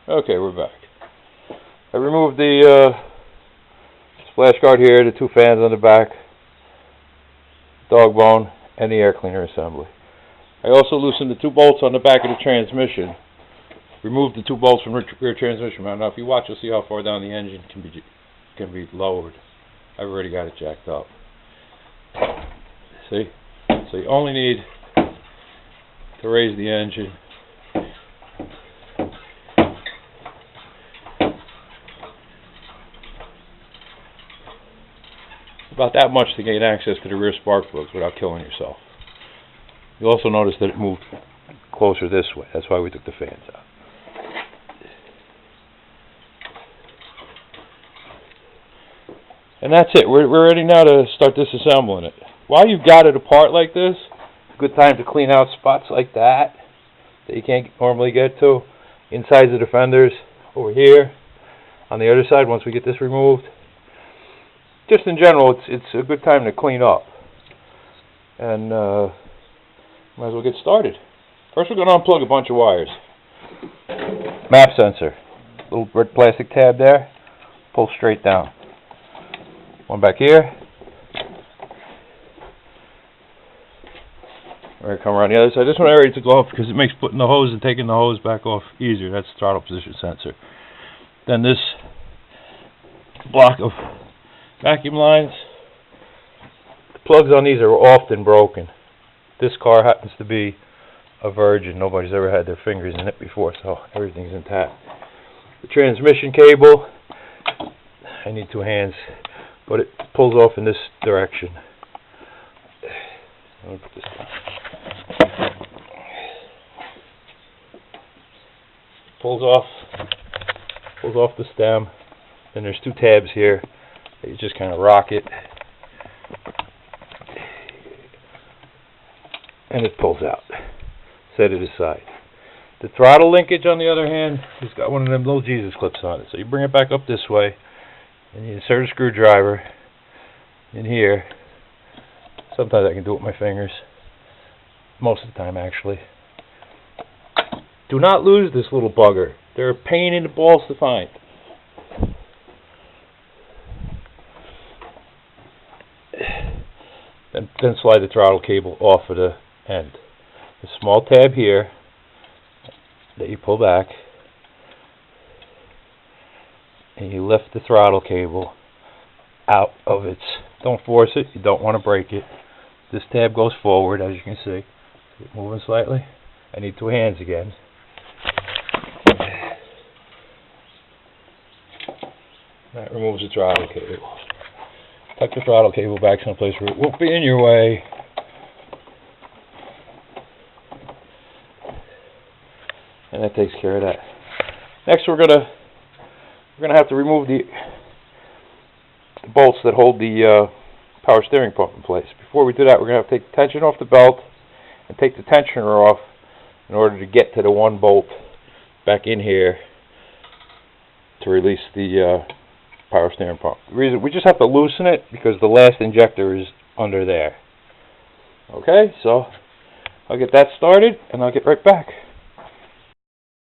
Okay, we're back. I removed the splash guard here, the two fans on the back, dog bone, and the air cleaner assembly. I also loosened the two bolts on the back of the transmission. Removed the two bolts from the rear transmission mount. Now, if you watch, you'll see how far down the engine can be lowered. I've already got it jacked up. See? So you only need to raise the engine. About that much to gain access to the rear spark plugs without killing yourself. You'll also notice that it moved closer this way. That's why we took the fans out. And that's it. We're ready now to start disassembling it. While you've got it apart like this, it's a good time to clean out spots like that you can't normally get to. Insides of the fenders over here. On the other side, once we get this removed. Just in general, it's a good time to clean up. And might as well get started. First we're going to unplug a bunch of wires. Map sensor. Little red plastic tab there. Pull straight down. One back here. We're going to come around the other side. This one I already took off because it makes putting the hose and taking the hose back off easier. That's the throttle position sensor. Then this block of vacuum lines. The plugs on these are often broken. This car happens to be a virgin. Nobody's ever had their fingers in it before, so everything's intact. The transmission cable, I need two hands, but it pulls off in this direction. Let me put this down. Pulls off the stem. Then there's two tabs here. You just kind of rock it, and it pulls out. Set it aside. The throttle linkage, on the other hand, has got one of them little Jesus clips on it. So you bring it back up this way, and you insert a screwdriver in here. Sometimes I can do it with my fingers. Most of the time, actually. Do not lose this little bugger. They're a pain in the balls to find. Then slide the throttle cable off of the end. A small tab here that you pull back, and you lift the throttle cable out of its. Don't force it. You don't want to break it. This tab goes forward, as you can see. Moving slightly. I need two hands again. That removes the throttle cable. Tuck the throttle cable back someplace where it won't be in your way. And that takes care of that. Next we're gonna have to remove the bolts that hold the power steering pump in place. Before we do that, we're gonna have to take the tension off the belt and take the tensioner off in order to get to the one bolt back in here to release the power steering pump. The reason we just have to loosen it because the last injector is under there. Okay, so I'll get that started and I'll get right back.